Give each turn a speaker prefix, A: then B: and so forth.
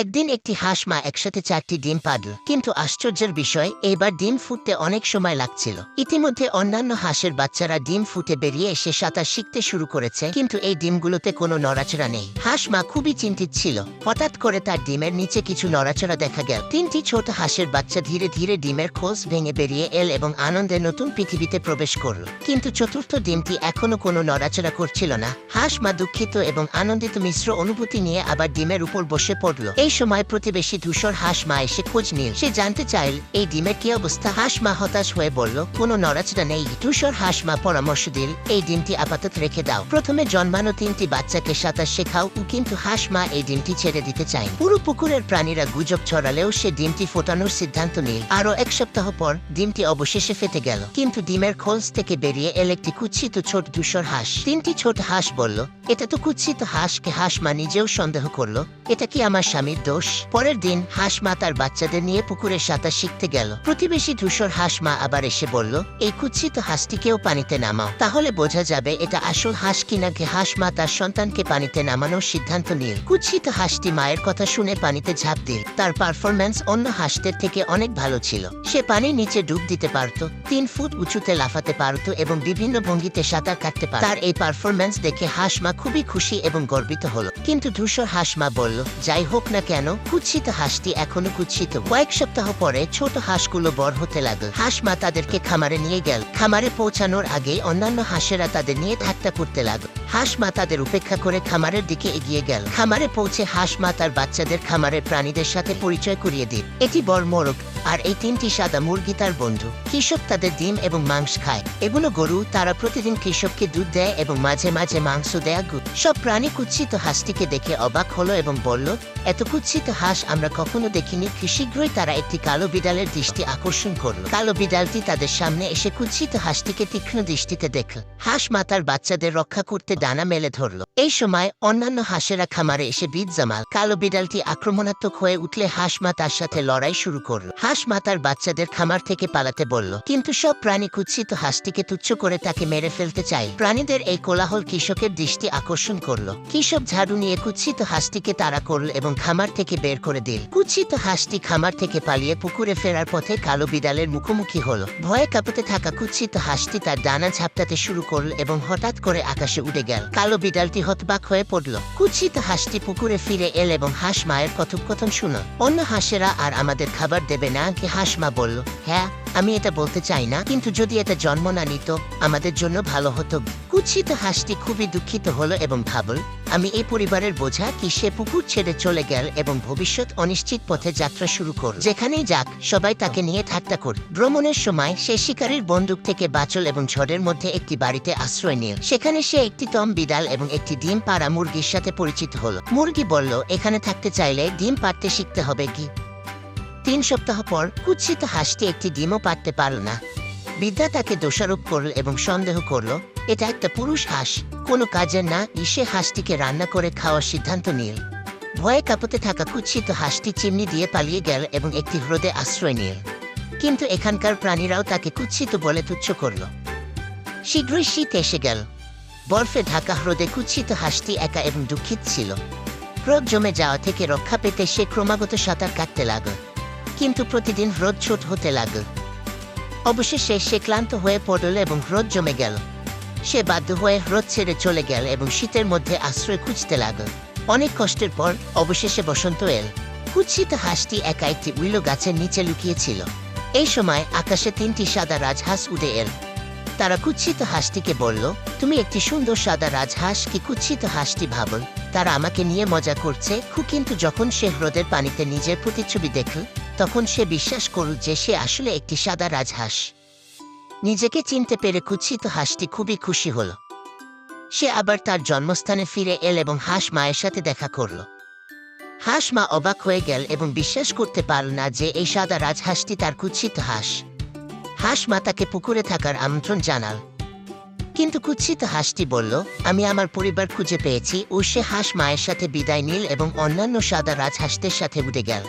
A: একদিন একটি হাঁস মা একসাথে 4টি ডিম পাড়ল, কিন্তু আশ্চর্যের বিষয় এইবার ডিম ফুটতে অনেক সময় লাগছিল। ইতিমধ্যে অন্যান্য হাঁসের বাচ্চারা ডিম ফুটে বেরিয়ে এসে সাঁতার শিখতে শুরু করেছে, কিন্তু এই ডিমগুলোতে কোনো নড়াচড়া নেই। হাঁস মা খুবই চিন্তিত ছিল। হঠাৎ করে তার ডিমের নিচে কিছু নড়াচড়া দেখা গেল। 3টি ছোট হাঁসের বাচ্চা ধীরে ধীরে ডিমের খোলস ভেঙে বেরিয়ে এল এবং আনন্দে নতুন পৃথিবীতে প্রবেশ করল। কিন্তু চতুর্থ ডিমটি এখনো কোনো নড়াচড়া করছিল না। হাঁস মা দুঃখিত এবং আনন্দিত মিশ্র অনুভূতি নিয়ে আবার ডিমের উপর বসে পড়ল। এই সময় প্রতিবেশী ধূসর হাঁস মা এসে খোঁজ নিল। সে জানতে চাইল এই ডিমের কি অবস্থা। হাঁস মা হতাশ হয়ে বলল, কোনো নড়াচড়া নেই। ধূসর হাঁস মা পরামর্শ দিল, এই ডিমটি আপাতত রেখে দাও। প্রথমে জন্মানো 3টি বাচ্চাকে সাঁতার শেখাও, কিন্তু হাঁস মা এই ডিমটি ছেড়ে দিতে চায়। পুরো পুকুরের প্রাণীরা গুজব ছড়ালেও সে ডিমটি ফোটানোর সিদ্ধান্ত নিল। আরো 1 সপ্তাহ পর ডিমটি অবশেষে ফেটে গেল, কিন্তু ডিমের খোলস থেকে বেরিয়ে এল একটি কুৎসিত ছোট ধূসর হাঁস। 3টি ছোট হাঁস বলল, এটা তো কুৎসিত হাঁসকে। হাঁস মা নিজেও সন্দেহ করলো, এটা কি আমার স্বামীর দোষ? পরের দিন হাঁস মা তার বাচ্চাদের নিয়ে পুকুরে সাঁতার শিখতে গেল। প্রতিবেশী ধূসর হাঁস মা আবার এসে বলল, এই কুৎসিত হাঁসটিকেও পানিতে নামাও, তাহলে বোঝা যাবে এটা আসল হাঁস কিনা। হাঁস মা তার সন্তানকে পানিতে নামানোর সিদ্ধান্ত নিল। কুৎসিত হাঁসটি মায়ের কথা শুনে পানিতে ঝাঁপ দিল। তার পারফরম্যান্স অন্য হাঁসদের থেকে অনেক ভালো ছিল। সে পানির নিচে ডুব দিতে পারত, 3 ফুট উঁচুতে লাফাতে পারত এবং বিভিন্ন ভঙ্গিতে সাঁতার কাটতে পারত। তার এই পারফরম্যান্স দেখে হাঁস মা খুবই খুশি এবং গর্বিত হলো। কিন্তু ধূসর হাঁস মা বলল, যাই হোক না কেন, কুৎসিত হাঁসটি এখনো কুৎসিত। কয়েক সপ্তাহ পরে ছোট হাঁসগুলো বড় হতে লাগল। হাঁস মা তাদেরকে খামারে নিয়ে গেল। খামারে পৌঁছানোর আগেই অন্যান্য হাঁসেরা তাদের নিয়ে ঠাট্টা করতে লাগল। হাঁস মা তাদের উপেক্ষা করে খামারের দিকে এগিয়ে গেল। খামারে পৌঁছে হাঁস মা তার বাচ্চাদের খামারের প্রাণীদের সাথে পরিচয় করিয়ে দিল। এটি বড় মোরগ, আর এই 3টি সাদা মুরগি তার বন্ধু। কৃষক তাদের ডিম এবং মাংস খায়। এগুলো গরু, তারা প্রতিদিন কৃষককে দুধ দেয় এবং মাঝে মাঝে মাংস দেয়। সব প্রাণী কুৎসিত হাঁসটিকে দেখে অবাক হলো এবং বলল, এত কুৎসিত হাঁস আমরা কখনো দেখিনি। শীঘ্রই তারা একটি কালো বিড়ালের দৃষ্টি আকর্ষণ করল। কালো বিড়ালটি তাদের সামনে এসে কুৎসিত হাঁসটিকে তীক্ষ্ণ দৃষ্টিতে দেখল। হাঁস মাতার বাচ্চাদের রক্ষা করতে ডানা মেলে ধরল। এই সময় অন্যান্য হাঁসেরা খামারে এসে বীজ জমাল। কালো বিড়ালটি আক্রমণাত্মক হয়ে উঠলে হাঁস মা তার সাথে লড়াই শুরু করল। হাঁস মা তার বাচ্চাদের খামার থেকে পালাতে বলল, কিন্তু সব প্রাণী কুৎসিত হাঁসটিকে তুচ্ছ করে তাকে মেরে ফেলতে চায়। প্রাণীদের এই কোলাহল কৃষকের দৃষ্টি আকর্ষণ করল। কৃষক ঝাড়ু নিয়ে কুৎসিত হাঁসটিকে তাড়া করল এবং খামার থেকে বের করে দিল। কুৎসিত হাঁসটি খামার থেকে পালিয়ে পুকুরে ফেরার পথে কালো বিড়ালের মুখোমুখি হলো। ভয়ে কাঁপতে থাকা কুৎসিত হাঁসটি তার ডানা ঝাপটাতে শুরু করল এবং হঠাৎ করে আকাশে উড়ে গেল। কালো বিড়ালটি হতবাক হয়ে পড়ল। কুৎসিত হাঁসটি পুকুরে ফিরে এল এবং হাঁস মায়ের কথোপকথন শুনল। অন্য হাঁসেরা আর আমাদের খাবার দেবে না? হাঁস মা বলল, হ্যাঁ, আমি এটা বলতে চাই না, কিন্তু যদি এটা জন্ম না নিত আমাদের জন্য ভালো হতো। কুৎসিত হাঁসটি খুবই দুঃখিত হলো এবং ভাবল, আমি এই পরিবারের বোঝা কি? সে পুকুর ছেড়ে চলে গেল এবং ভবিষ্যৎ অনিশ্চিত পথে যাত্রা শুরু করল। যেখানেই যাক সবাই তাকে নিয়ে ঠাট্টা করল। ভ্রমণের সময় সে শিকারীর বন্দুক থেকে বাঁচল এবং ঝড়ের মধ্যে একটি বাড়িতে আশ্রয় নিল। সেখানে সে একটি টম বিড়াল এবং একটি ডিম পাড়া মুরগির সাথে পরিচিত হলো। মুরগি বলল, এখানে থাকতে চাইলে ডিম পাড়তে শিখতে হবে। 3 সপ্তাহ পর কুৎসিত হাঁসটি একটি ডিমও পাড়তে পারল না। বিদ্যা তাকে দোষারোপ করল এবং সন্দেহ করল এটা একটা পুরুষ হাঁস, কোনো কাজের না। সে হাঁসটিকে রান্না করে খাওয়ার সিদ্ধান্ত নিল। ভয়ে কাঁপতে থাকা কুৎসিত হাঁসটি চিমনি দিয়ে পালিয়ে গেল এবং একটি হ্রদে আশ্রয় নিল। কিন্তু এখানকার প্রাণীরাও তাকে কুৎসিত বলে তুচ্ছ করল। শীঘ্রই শীত এসে গেল। বরফে ঢাকা হ্রদে কুৎসিত হাঁসটি একা এবং দুঃখিত ছিল। হ্রদ জমে যাওয়া থেকে রক্ষা পেতে সে ক্রমাগত সাঁতার কাটতে লাগল, কিন্তু প্রতিদিন হ্রদ ছোট হতে লাগল। অবশেষে সে ক্লান্ত হয়ে পড়ল এবং হ্রদ জমে গেল। সে বাধ্য হয়ে হ্রদ ছেড়ে চলে গেল এবং শীতের মধ্যে আশ্রয় খুঁজতে লাগল। অনেক কষ্টের পর অবশেষে বসন্ত এল। কুৎসিত হাঁসটি একা একটি উইলো গাছের নিচে লুকিয়েছিল। এই সময় আকাশে 3টি সাদা রাজহাঁস উড়ে এল। তারা কুৎসিত হাঁসটিকে বলল, তুমি একটি সুন্দর সাদা রাজহাঁস কি? কুৎসিত হাঁসটি ভাবল, তারা আমাকে নিয়ে মজা করছে। কিন্তু যখন সে হ্রদের পানিতে নিজের প্রতিচ্ছবি দেখল তখন সে বিশ্বাস করল যে সে আসলে একটি সাদা রাজহাঁস। নিজেকে চিনতে পেরে কুৎসিত হাঁসটি খুবই খুশি হল। সে আবার তার জন্মস্থানে ফিরে এল এবং হাঁস মায়ের সাথে দেখা করল। হাঁস মা অবাক হয়ে গেল এবং বিশ্বাস করতে পারল না যে এই সাদা রাজহাঁসটি তার কুৎসিত হাঁস। হাঁস মা তাকে পুকুরে থাকার আমন্ত্রণ জানাল, কিন্তু কুৎসিত হাঁসটি বলল, আমি আমার পরিবার খুঁজে পেয়েছি। সে হাঁস মায়ের সাথে বিদায় নিল এবং অন্যান্য সাদা রাজহাঁসদের সাথে উড়ে গেল।